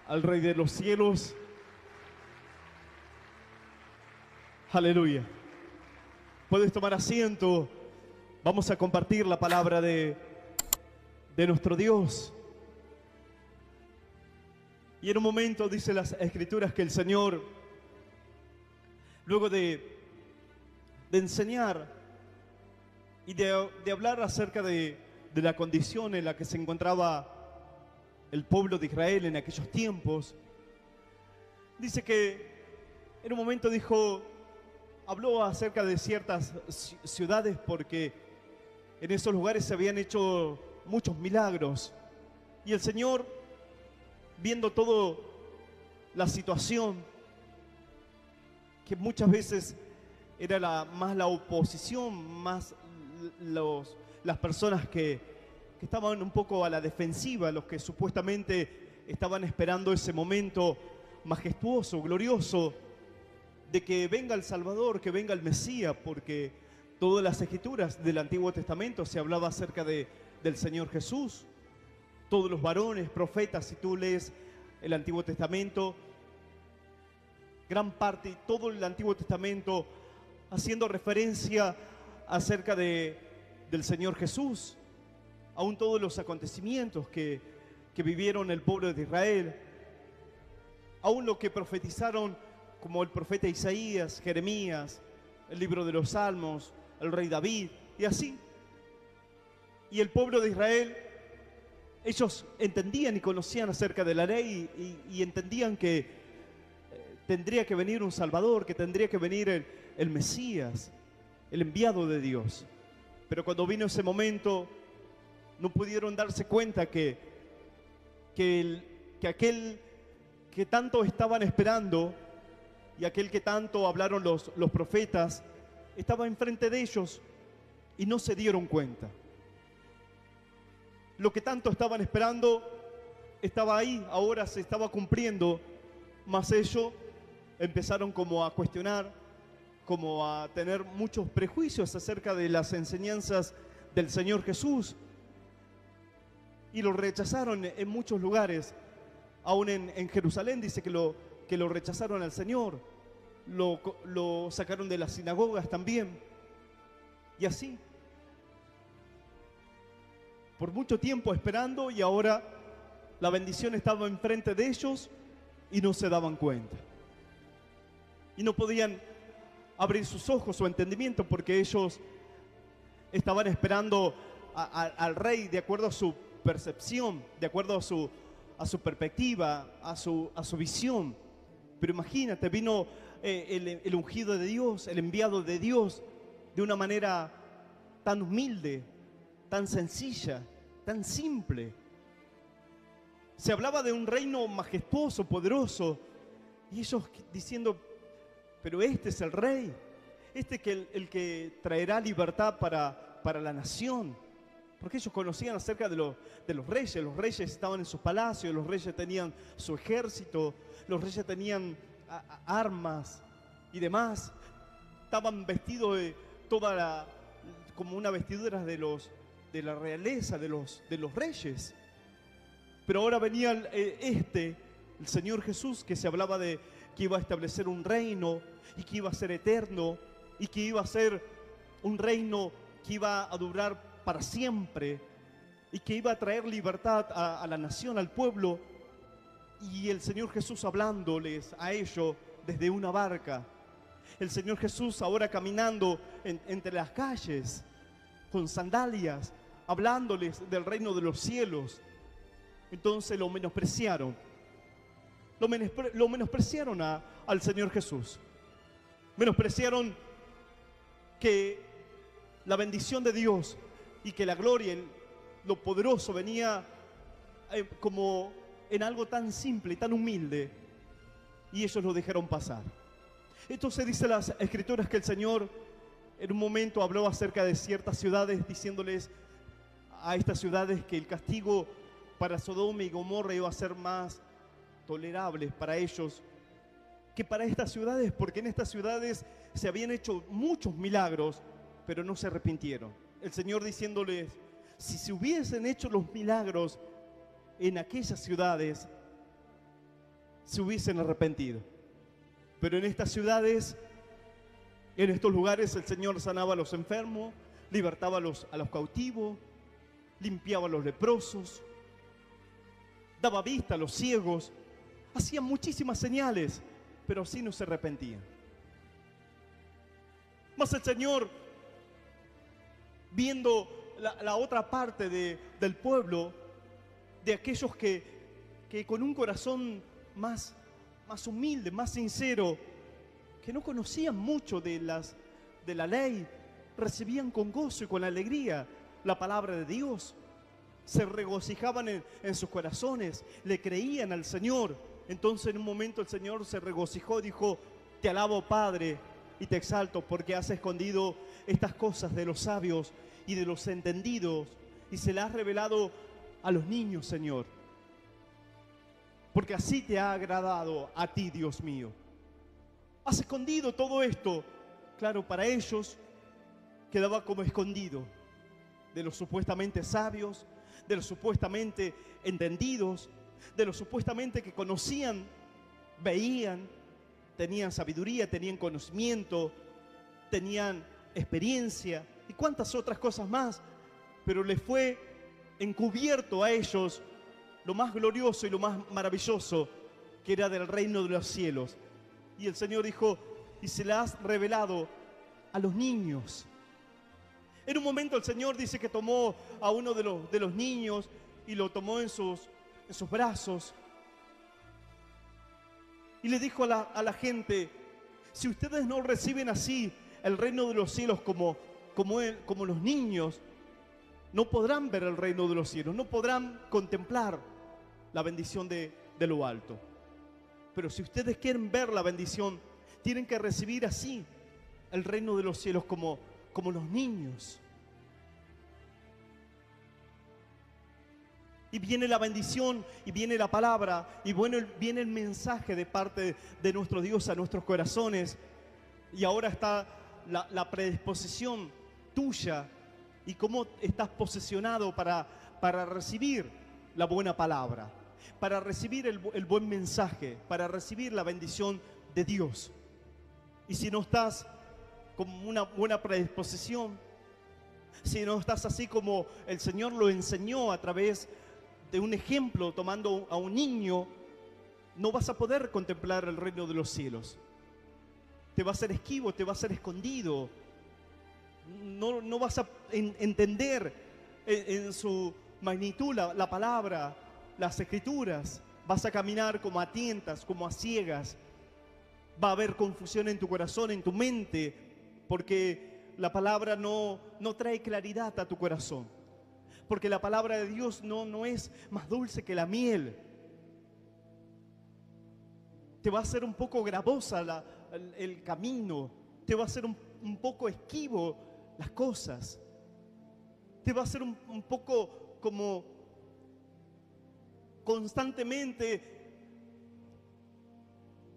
al Rey de los cielos. Aleluya. Puedes tomar asiento. Vamos a compartir la palabra de nuestro Dios. Y en un momento dice las Escrituras que el Señor, luego de enseñar y de hablar acerca de la condición en la que se encontraba el pueblo de Israel en aquellos tiempos, dice que en un momento habló acerca de ciertas ciudades porque en esos lugares se habían hecho muchos milagros. Y el Señor, viendo toda la situación, que muchas veces era más la oposición, más las personas que estaban un poco a la defensiva, los que supuestamente estaban esperando ese momento majestuoso, glorioso, de que venga el Salvador, que venga el Mesías, porque todas las Escrituras del Antiguo Testamento se hablaba acerca del Señor Jesús. Todos los varones, profetas, si tú lees el Antiguo Testamento, gran parte, todo el Antiguo Testamento haciendo referencia acerca del Señor Jesús, aún todos los acontecimientos que vivieron el pueblo de Israel, aún lo que profetizaron como el profeta Isaías, Jeremías, el libro de los Salmos, el rey David, y así. Y el pueblo de Israel, ellos entendían y conocían acerca de la ley y entendían que tendría que venir un Salvador, que tendría que venir el Mesías, el enviado de Dios. Pero cuando vino ese momento, no pudieron darse cuenta que aquel que tanto estaban esperando y aquel que tanto hablaron los profetas estaba enfrente de ellos y no se dieron cuenta. Lo que tanto estaban esperando estaba ahí, ahora se estaba cumpliendo, mas ellos empezaron como a cuestionar, como a tener muchos prejuicios acerca de las enseñanzas del Señor Jesús y lo rechazaron en muchos lugares. Aún en Jerusalén dice que lo rechazaron al Señor, lo sacaron de las sinagogas también, y así por mucho tiempo esperando, y ahora la bendición estaba enfrente de ellos y no se daban cuenta. Y no podían abrir sus ojos, su entendimiento, porque ellos estaban esperando al rey de acuerdo a su percepción, de acuerdo a su perspectiva, a su visión. Pero imagínate, vino el ungido de Dios, el enviado de Dios, de una manera tan humilde, tan sencilla, tan simple. Se hablaba de un reino majestuoso, poderoso, y ellos diciendo, pero este es el rey, el que traerá libertad para la nación. Porque ellos conocían acerca de los reyes estaban en sus palacios, los reyes tenían su ejército, los reyes tenían armas y demás, estaban vestidos de como una vestidura de la realeza de los reyes. Pero ahora venía el Señor Jesús, que se hablaba de que iba a establecer un reino y que iba a ser eterno y que iba a ser un reino que iba a durar para siempre y que iba a traer libertad a la nación, al pueblo. Y el Señor Jesús hablándoles a ellos desde una barca. El Señor Jesús ahora caminando entre las calles con sandalias, hablándoles del reino de los cielos. Entonces lo menospreciaron. Lo menospreciaron al Señor Jesús. Menospreciaron que la bendición de Dios y que la gloria, lo poderoso venía como en algo tan simple y tan humilde, y ellos lo dejaron pasar. Entonces dice las Escrituras que el Señor en un momento habló acerca de ciertas ciudades, diciéndoles a estas ciudades que el castigo para Sodoma y Gomorra iba a ser más tolerable para ellos que para estas ciudades, porque en estas ciudades se habían hecho muchos milagros, pero no se arrepintieron. El Señor diciéndoles, si se hubiesen hecho los milagros en aquellas ciudades, se hubiesen arrepentido. Pero en estas ciudades, en estos lugares, el Señor sanaba a los enfermos, libertaba a los cautivos, limpiaba a los leprosos, daba vista a los ciegos, hacía muchísimas señales, pero así no se arrepentían. Mas el Señor, viendo la otra parte del pueblo, de aquellos que con un corazón más humilde, más sincero, que no conocían mucho de la ley, recibían con gozo y con alegría la palabra de Dios, se regocijaban en sus corazones, le creían al Señor. Entonces en un momento el Señor se regocijó, dijo: te alabo, Padre, y te exalto, porque has escondido estas cosas de los sabios y de los entendidos, y se las has revelado a los niños, Señor. Porque así te ha agradado a ti, Dios mío. Has escondido todo esto. Claro, para ellos quedaba como escondido de los supuestamente sabios, de los supuestamente entendidos, de los supuestamente que conocían, veían, tenían sabiduría, tenían conocimiento, tenían experiencia y cuántas otras cosas más. Pero les fue encubierto a ellos lo más glorioso y lo más maravilloso, que era del reino de los cielos. Y el Señor dijo: y se la has revelado a los niños. En un momento el Señor dice que tomó a uno de los niños y lo tomó en sus brazos. Y le dijo a la gente: si ustedes no reciben así el reino de los cielos como los niños, no podrán ver el reino de los cielos, no podrán contemplar la bendición de lo alto. Pero si ustedes quieren ver la bendición, tienen que recibir así el reino de los cielos como los niños. Y viene la bendición, y viene la palabra, y bueno, viene el mensaje de parte de nuestro Dios a nuestros corazones. Y ahora está la predisposición tuya y cómo estás posicionado para recibir la buena palabra, para recibir el buen mensaje, para recibir la bendición de Dios. Y si no estás con una buena predisposición, si no estás así como el Señor lo enseñó a través de un ejemplo, tomando a un niño, no vas a poder contemplar el reino de los cielos. Te va a ser esquivo, te va a ser escondido. No vas a entender en su magnitud la palabra, las escrituras. Vas a caminar como a tientas, como a ciegas. Va a haber confusión en tu corazón, en tu mente, porque la palabra no trae claridad a tu corazón. Porque la palabra de Dios no es más dulce que la miel. Te va a hacer un poco gravosa el camino. Te va a hacer un poco esquivo las cosas. Te va a hacer un poco como constantemente,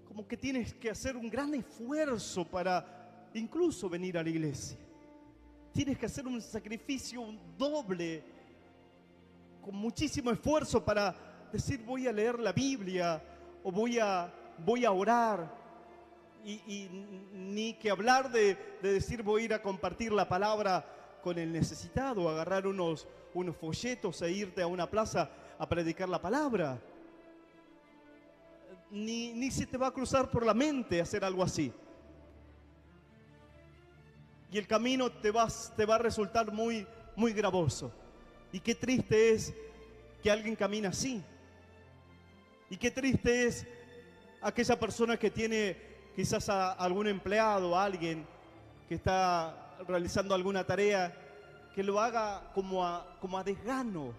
como que tienes que hacer un gran esfuerzo para incluso venir a la iglesia. Tienes que hacer un sacrificio doble, con muchísimo esfuerzo, para decir: voy a leer la Biblia o voy a orar. Y ni que hablar de decir: voy a ir a compartir la palabra con el necesitado, agarrar unos folletos e irte a una plaza a predicar la palabra. Ni se te va a cruzar por la mente hacer algo así. Y el camino te va a resultar muy, muy gravoso. Y qué triste es que alguien camine así. Y qué triste es aquella persona que tiene quizás a algún empleado, a alguien que está realizando alguna tarea, que lo haga como a desgano,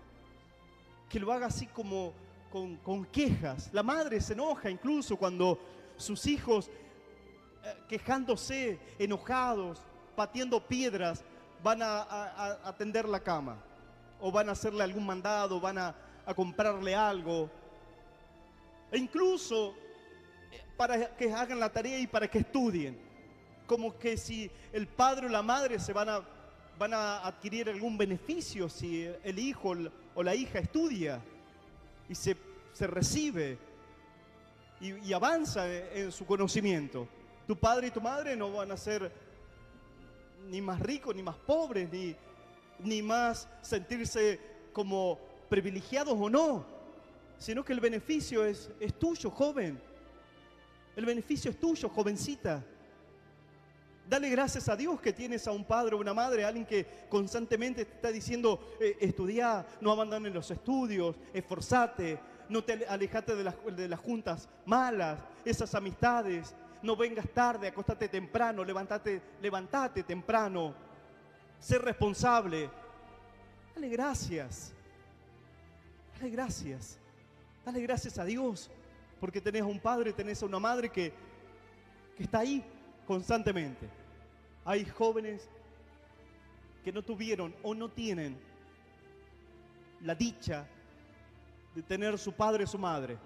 que lo haga así como con quejas. La madre se enoja incluso cuando sus hijos, quejándose, enojados, pateando piedras, van a tender la cama, o van a hacerle algún mandado, van a comprarle algo, e incluso para que hagan la tarea y para que estudien, como que si el padre o la madre van a adquirir algún beneficio si el hijo o la hija estudia y se recibe. y avanza en su conocimiento. Tu padre y tu madre no van a ser ni más ricos, ni más pobres, ni más sentirse como privilegiados o no, sino que el beneficio es tuyo, joven. El beneficio es tuyo, jovencita. Dale gracias a Dios que tienes a un padre o una madre, alguien que constantemente te está diciendo, estudia, no abandones los estudios, esforzate, no te alejate de las juntas malas, esas amistades, no vengas tarde, acostate temprano, levantate temprano, sé responsable. Dale gracias, dale gracias, dale gracias a Dios, porque tenés a un padre, tenés a una madre que está ahí constantemente. Hay jóvenes que no tuvieron o no tienen la dicha de tener su padre o su madre.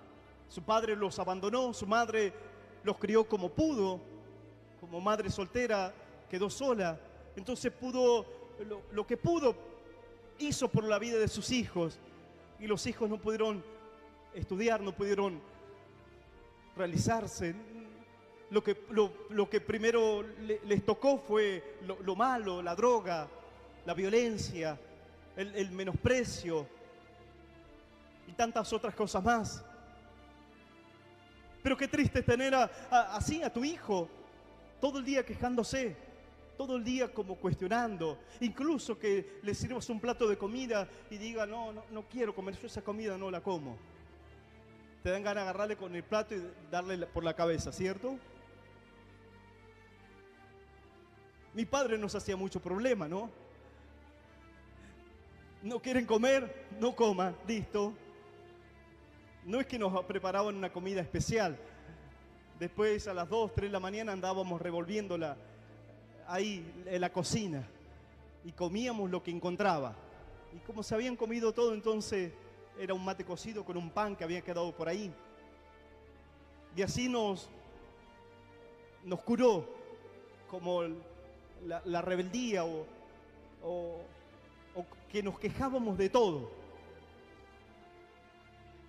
Su padre los abandonó, su madre los crió como pudo, como madre soltera, quedó sola. Entonces lo que pudo, hizo por la vida de sus hijos. Y los hijos no pudieron estudiar, no pudieron realizarse. Lo que primero les tocó fue lo malo, la droga, la violencia, el menosprecio y tantas otras cosas más. Pero qué triste tener así a tu hijo todo el día quejándose, todo el día como cuestionando, incluso que le sirvas un plato de comida y diga, no quiero comer, yo esa comida no la como. Te dan ganas de agarrarle con el plato y darle por la cabeza, ¿cierto? Mi padre nos hacía mucho problema, ¿no? No quieren comer, no coman, listo. No es que nos preparaban una comida especial. Después a las 2, 3 de la mañana andábamos revolviéndola ahí en la cocina y comíamos lo que encontraba. Y como se habían comido todo, entonces era un mate cocido con un pan que había quedado por ahí. Y así nos curó como la rebeldía o que nos quejábamos de todo.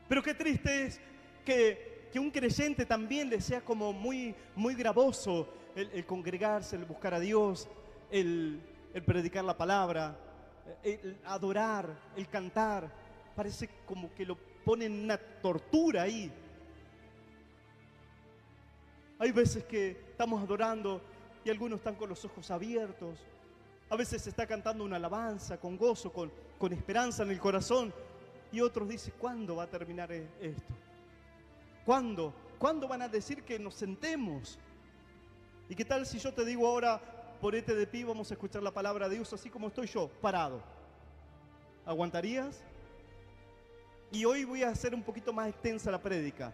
Pero qué triste es que un creyente también le sea como muy gravoso el congregarse, el buscar a Dios, el predicar la palabra, el adorar, el cantar. Parece como que lo ponen en una tortura ahí. Hay veces que estamos adorando y algunos están con los ojos abiertos. A veces se está cantando una alabanza con gozo, con esperanza en el corazón. Y otros dicen, ¿cuándo va a terminar esto? ¿Cuándo? ¿Cuándo van a decir que nos sentemos? ¿Y qué tal si yo te digo ahora, ponete de pie, vamos a escuchar la palabra de Dios así como estoy yo, parado? ¿Aguantarías? Y hoy voy a hacer un poquito más extensa la prédica.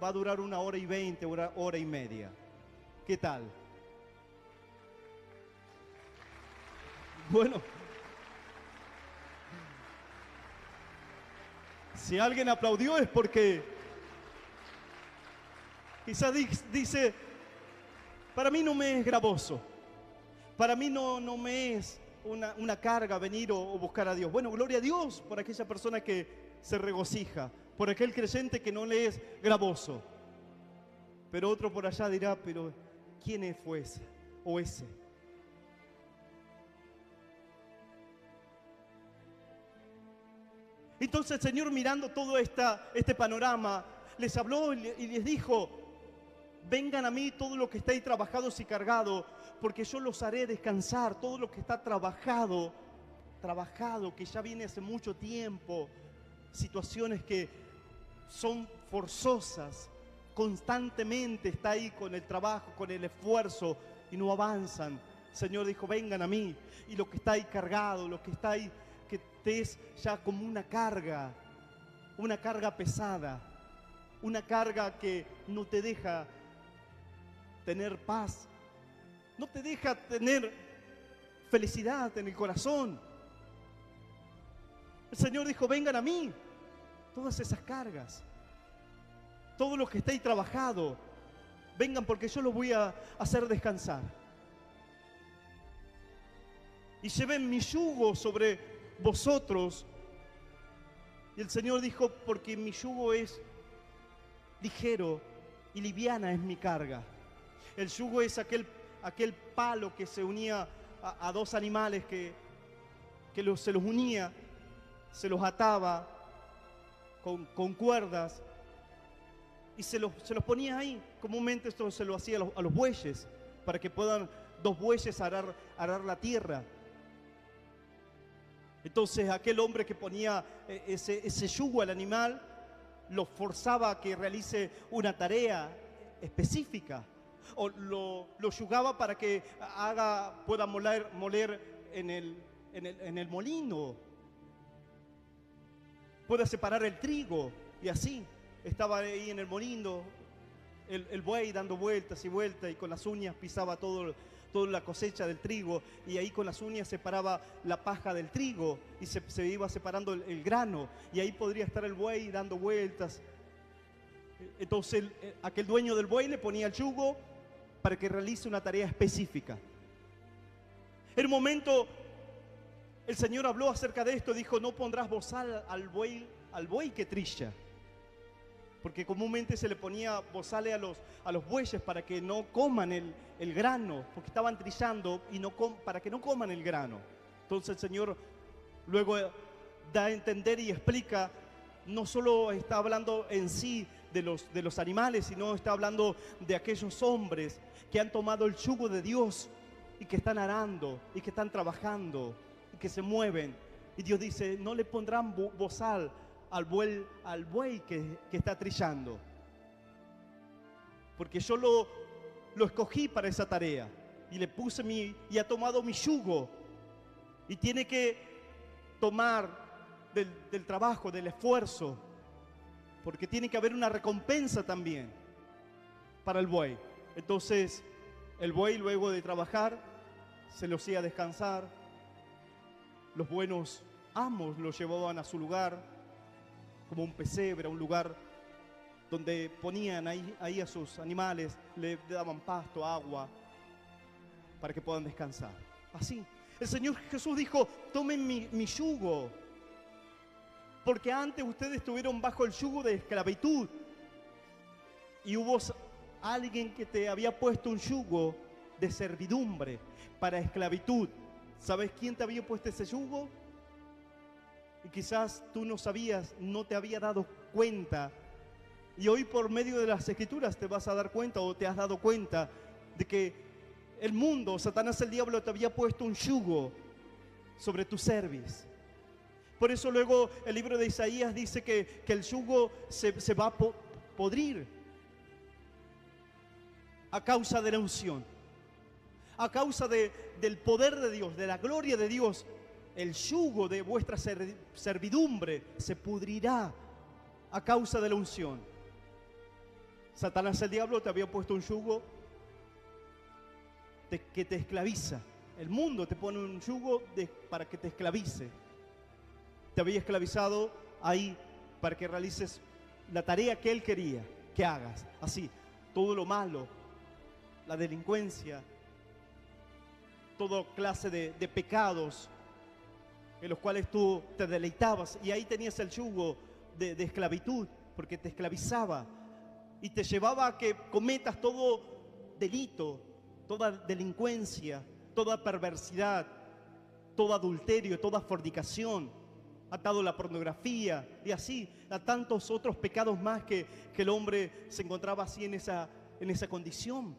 Va a durar 1h20, hora y media. ¿Qué tal? Bueno, si alguien aplaudió es porque quizás dice, para mí no me es gravoso, para mí no me es una carga venir o buscar a Dios. Bueno, gloria a Dios por aquella persona que se regocija, por aquel creyente que no le es gravoso. Pero otro por allá dirá, pero ¿quién fue ese o ese? Entonces el Señor, mirando todo este panorama, les habló y les dijo, vengan a mí todos los que estáis trabajados y cargados, porque yo los haré descansar. Todo lo que está trabajado, que ya viene hace mucho tiempo, situaciones que son forzosas, constantemente está ahí con el trabajo, con el esfuerzo y no avanzan. El Señor dijo, vengan a mí. Y lo que está ahí cargado, lo que está ahí, que te es ya como una carga pesada, una carga que no te deja tener paz, no te deja tener felicidad en el corazón. El Señor dijo, vengan a mí, todas esas cargas, todos los que estéis trabajados, vengan porque yo los voy a hacer descansar. Y lleven mi yugo sobre vosotros. Y el Señor dijo, porque mi yugo es ligero y liviana es mi carga. El yugo es aquel palo que se unía a dos animales se los unía, se los ataba con cuerdas y se los ponía ahí. Comúnmente esto se lo hacía a los bueyes, para que puedan dos bueyes arar la tierra. Entonces aquel hombre que ponía ese yugo al animal, lo forzaba a que realice una tarea específica, o lo yugaba para que pueda moler en el molino, pueda separar el trigo, y así estaba ahí en el molino el buey dando vueltas y vueltas, y con las uñas pisaba toda la cosecha del trigo, y ahí con las uñas separaba la paja del trigo y se iba separando el grano, y ahí podría estar el buey dando vueltas. Entonces aquel dueño del buey le ponía el yugo para que realice una tarea específica. En un momento el Señor habló acerca de esto, dijo: no pondrás bozal al buey que trilla, porque comúnmente se le ponía bozales a los bueyes para que no coman el grano, porque estaban trillando y para que no coman el grano. Entonces el Señor luego da a entender y explica, no solo está hablando en sí de los animales, sino está hablando de aquellos hombres que han tomado el yugo de Dios y que están arando y que están trabajando y que se mueven. Y Dios dice: no le pondrán bozal al buey que está trillando, porque yo lo escogí para esa tarea y le puse y ha tomado mi yugo, y tiene que tomar del trabajo, del esfuerzo, porque tiene que haber una recompensa también para el buey. Entonces el buey, luego de trabajar, se lo hacía descansar. Los buenos amos lo llevaban a su lugar, como un pesebre, un lugar donde ponían ahí a sus animales, le daban pasto, agua, para que puedan descansar. Así, el Señor Jesús dijo: tomen mi yugo, porque antes ustedes estuvieron bajo el yugo de esclavitud, y hubo alguien que te había puesto un yugo de servidumbre para esclavitud. ¿Sabes quién te había puesto ese yugo? Y quizás tú no sabías, no te había dado cuenta. Y hoy, por medio de las Escrituras, te vas a dar cuenta, o te has dado cuenta, de que el mundo, Satanás, el diablo, te había puesto un yugo sobre tu cerviz. Por eso luego el libro de Isaías dice que el yugo se va a podrir a causa de la unción, a causa del poder de Dios, de la gloria de Dios. El yugo de vuestra servidumbre se pudrirá a causa de la unción. Satanás, el diablo, te había puesto un yugo que te esclaviza. El mundo te pone un yugo para que te esclavice. Te había esclavizado ahí para que realices la tarea que él quería que hagas. Así, todo lo malo, la delincuencia, toda clase de pecados en los cuales tú te deleitabas, y ahí tenías el yugo de esclavitud, porque te esclavizaba y te llevaba a que cometas todo delito, toda delincuencia, toda perversidad, todo adulterio, toda fornicación, atado a la pornografía, y así a tantos otros pecados más que el hombre se encontraba así en esa condición.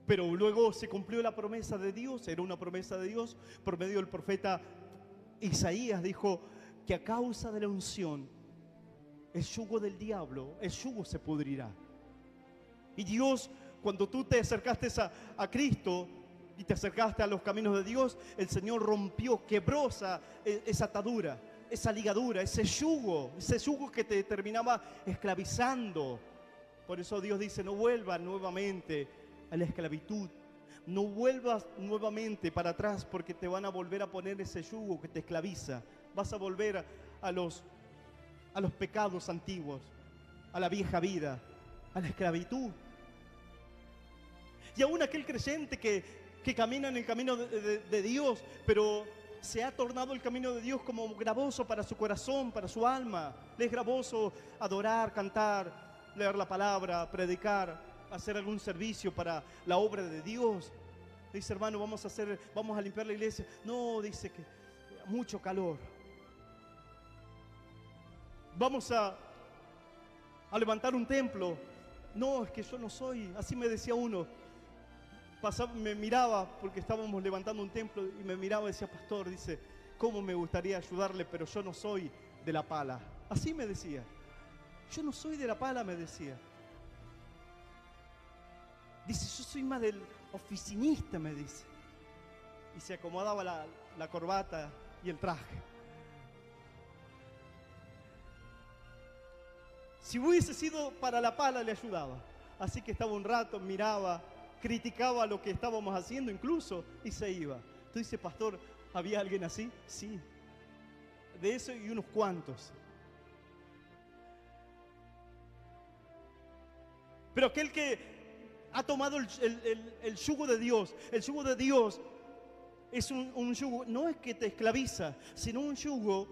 Pero luego se cumplió la promesa de Dios, era una promesa de Dios por medio del profeta Isaías. Dijo que a causa de la unción, el yugo del diablo, el yugo se pudrirá. Y Dios, cuando tú te acercaste a Cristo y te acercaste a los caminos de Dios, el Señor rompió, quebró esa atadura, esa ligadura, ese yugo que te terminaba esclavizando. Por eso Dios dice: no vuelvas nuevamente a la esclavitud, no vuelvas nuevamente para atrás, porque te van a volver a poner ese yugo que te esclaviza. Vas a volver a los pecados antiguos, a la vieja vida, a la esclavitud. Y aún aquel creyente que camina en el camino de Dios, pero se ha tornado el camino de Dios como gravoso para su corazón, para su alma. Le es gravoso adorar, cantar, leer la palabra, predicar, hacer algún servicio para la obra de Dios. Dice, hermano, vamos a limpiar la iglesia. No, dice que mucho calor. Vamos a levantar un templo. No, es que yo no soy. Así me decía uno. Me miraba porque estábamos levantando un templo y me miraba y decía, pastor, dice, cómo me gustaría ayudarle, pero yo no soy de la pala. Así me decía. Yo no soy de la pala, me decía. Dice, yo soy más del oficinista, me dice. Y se acomodaba la corbata y el traje. Si hubiese sido para la pala, le ayudaba. Así que estaba un rato, miraba, criticaba lo que estábamos haciendo incluso y se iba. Tú dices, pastor, ¿había alguien así? Sí. De eso y unos cuantos. Pero aquel que ha tomado el yugo de Dios, el yugo de Dios es un yugo, no es que te esclaviza, sino un yugo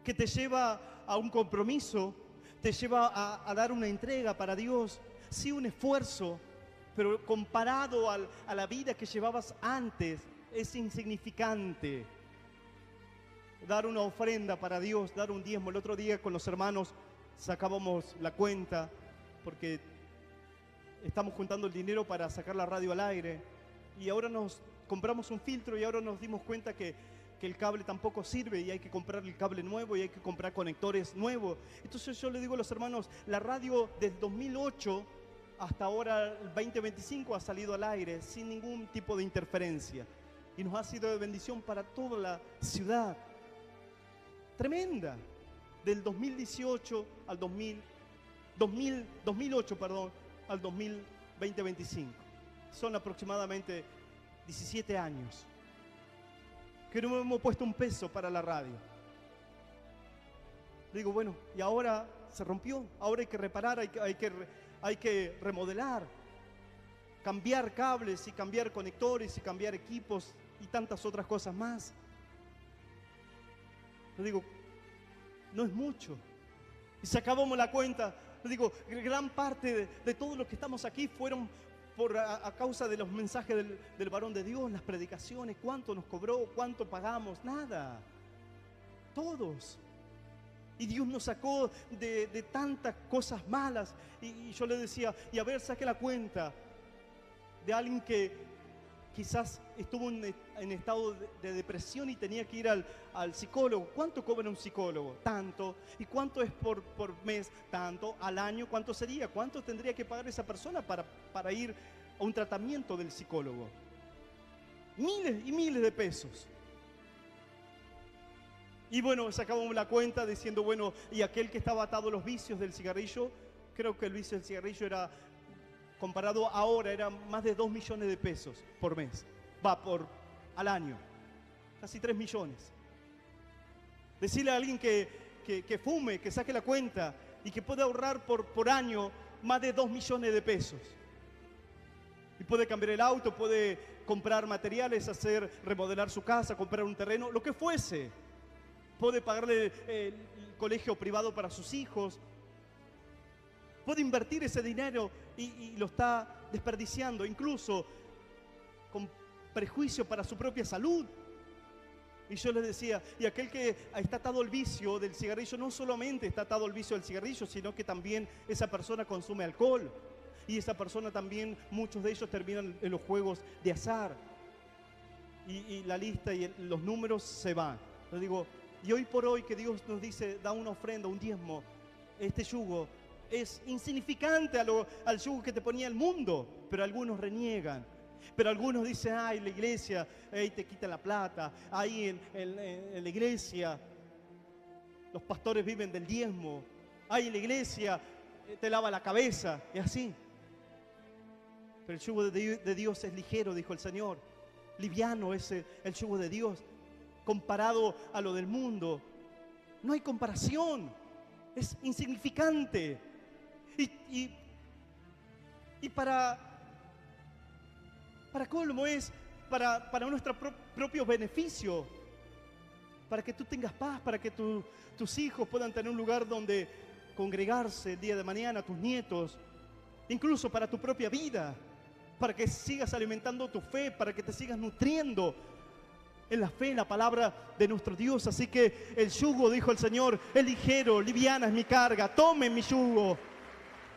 que te lleva a un compromiso, te lleva a dar una entrega para Dios, sí, un esfuerzo, pero comparado a la vida que llevabas antes, es insignificante. Dar una ofrenda para Dios, dar un diezmo. El otro día con los hermanos sacábamos la cuenta, porque estamos juntando el dinero para sacar la radio al aire, y ahora nos compramos un filtro y ahora nos dimos cuenta que el cable tampoco sirve y hay que comprar el cable nuevo y hay que comprar conectores nuevos. Entonces yo le digo a los hermanos, la radio desde 2008 hasta ahora el 2025 ha salido al aire sin ningún tipo de interferencia y nos ha sido de bendición para toda la ciudad. Tremenda. Del 2018 al 2008, perdón, al 2025. Son aproximadamente 17 años que no hemos puesto un peso para la radio. Digo, bueno, y ahora se rompió, ahora hay que reparar, hay que remodelar, cambiar cables y cambiar conectores y cambiar equipos y tantas otras cosas más. Le digo, no es mucho. Y sacábamos la cuenta, le digo, gran parte de todos los que estamos aquí fueron a causa de los mensajes del varón de Dios, las predicaciones, cuánto nos cobró, cuánto pagamos, nada. Todos. Y Dios nos sacó de tantas cosas malas. Y yo le decía, y a ver, saque la cuenta de alguien que quizás estuvo en estado de depresión y tenía que ir al psicólogo. ¿Cuánto cobra un psicólogo? Tanto. ¿Y cuánto es por mes? Tanto. ¿Al año cuánto sería? ¿Cuánto tendría que pagar esa persona para ir a un tratamiento del psicólogo? Miles y miles de pesos. Y bueno, sacábamos la cuenta diciendo, bueno, y aquel que estaba atado a los vicios del cigarrillo, creo que el vicio del cigarrillo era, comparado ahora, era más de 2 millones de pesos por mes. Al año. Casi 3 millones. Decirle a alguien que fume, que saque la cuenta y que puede ahorrar por año más de 2 millones de pesos. Y puede cambiar el auto, puede comprar materiales, remodelar su casa, comprar un terreno, lo que fuese. Puede pagarle el colegio privado para sus hijos. Puede invertir ese dinero y lo está desperdiciando, incluso con prejuicio para su propia salud. Y yo les decía, y aquel que está atado al vicio del cigarrillo, no solamente está atado al vicio del cigarrillo, sino que también esa persona consume alcohol. Y esa persona también, muchos de ellos terminan en los juegos de azar. Y la lista y los números se van. Les digo, y hoy por hoy que Dios nos dice, da una ofrenda, un diezmo, este yugo es insignificante al yugo que te ponía el mundo, pero algunos reniegan. Pero algunos dicen, ay, la iglesia, te quita la plata, ahí en la iglesia los pastores viven del diezmo, ahí en la iglesia te lava la cabeza, y así. Pero el yugo de Dios es ligero, dijo el Señor. Liviano es el yugo de Dios. Comparado a lo del mundo, no hay comparación, es insignificante. Y para colmo es para nuestro propio beneficio. para que tú tengas paz, para que tus hijos puedan tener un lugar donde congregarse el día de mañana, tus nietos, incluso para tu propia vida, para que sigas alimentando tu fe, para que te sigas nutriendo en la fe, en la palabra de nuestro Dios. Así que el yugo, dijo el Señor, es ligero, liviana es mi carga. Tomen mi yugo,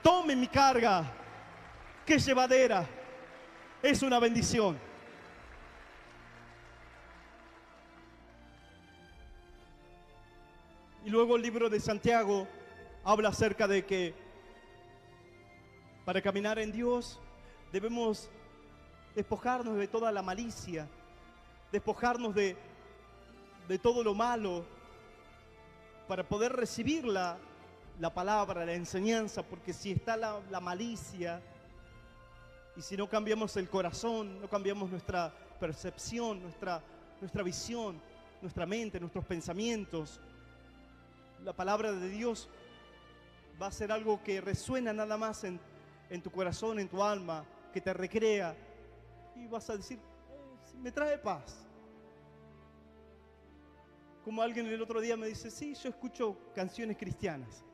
tomen mi carga, que es llevadera. Es una bendición. Y luego el libro de Santiago habla acerca de que para caminar en Dios debemos despojarnos de toda la malicia, despojarnos de todo lo malo, para poder recibir la palabra, la enseñanza, porque si está la malicia, y si no cambiamos el corazón, no cambiamos nuestra percepción, nuestra visión, nuestra mente, nuestros pensamientos, la palabra de Dios va a ser algo que resuena nada más en tu corazón, en tu alma, que te recrea, y vas a decir, me trae paz. Como alguien el otro día me dice, sí, yo escucho canciones cristianas,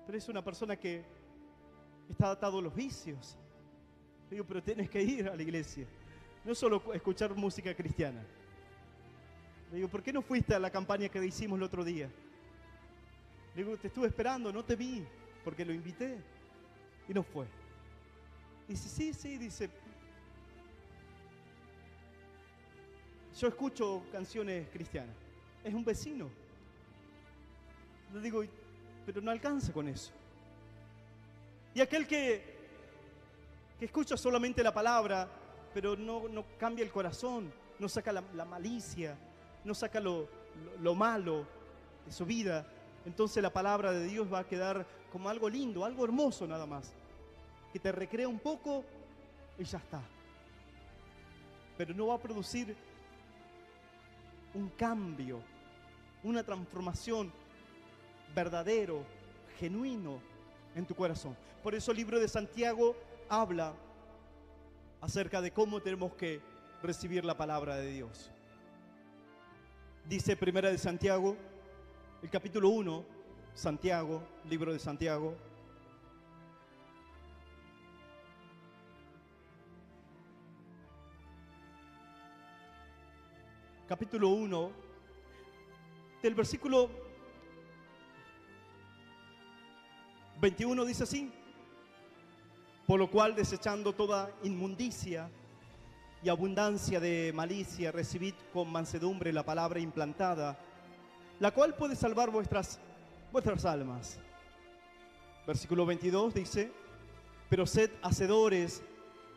pero es una persona que está atado a los vicios. Le digo, pero tienes que ir a la iglesia, no solo escuchar música cristiana. Le digo, ¿por qué no fuiste a la campaña que hicimos el otro día? Le digo, te estuve esperando, no te vi, porque lo invité y no fue. Dice, sí, dice, yo escucho canciones cristianas. Es un vecino. Le digo, pero no alcanza con eso. Y aquel que escucha solamente la palabra, pero no cambia el corazón, no saca la malicia, no saca lo malo de su vida, entonces la palabra de Dios va a quedar como algo lindo, algo hermoso nada más, que te recrea un poco y ya está. Pero no va a producir un cambio, una transformación verdadero, genuino en tu corazón. Por eso el libro de Santiago habla acerca de cómo tenemos que recibir la palabra de Dios. Dice Primera de Santiago, el capítulo 1, Santiago, libro de Santiago. Capítulo 1, del versículo 21 dice así: por lo cual, desechando toda inmundicia y abundancia de malicia, recibid con mansedumbre la palabra implantada, la cual puede salvar vuestras almas. Versículo 22 dice: pero sed hacedores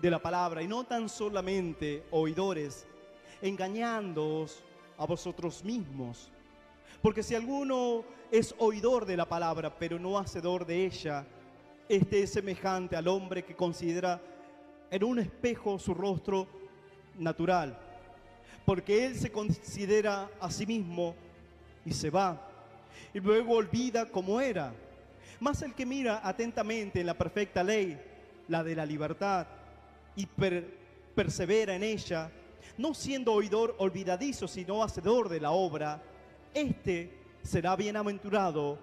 de la palabra y no tan solamente oidores, engañándoos a vosotros mismos. Porque si alguno es oidor de la palabra, pero no hacedor de ella, este es semejante al hombre que considera en un espejo su rostro natural, porque él se considera a sí mismo y se va, y luego olvida cómo era. Mas el que mira atentamente en la perfecta ley, la de la libertad, y persevera en ella, no siendo oidor olvidadizo, sino hacedor de la obra, este será bienaventurado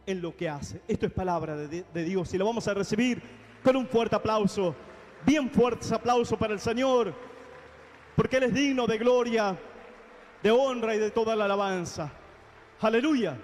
en lo que hace. Esto es palabra de Dios y lo vamos a recibir con un fuerte aplauso, bien fuerte aplauso para el Señor, porque Él es digno de gloria, de honra y de toda la alabanza. Aleluya.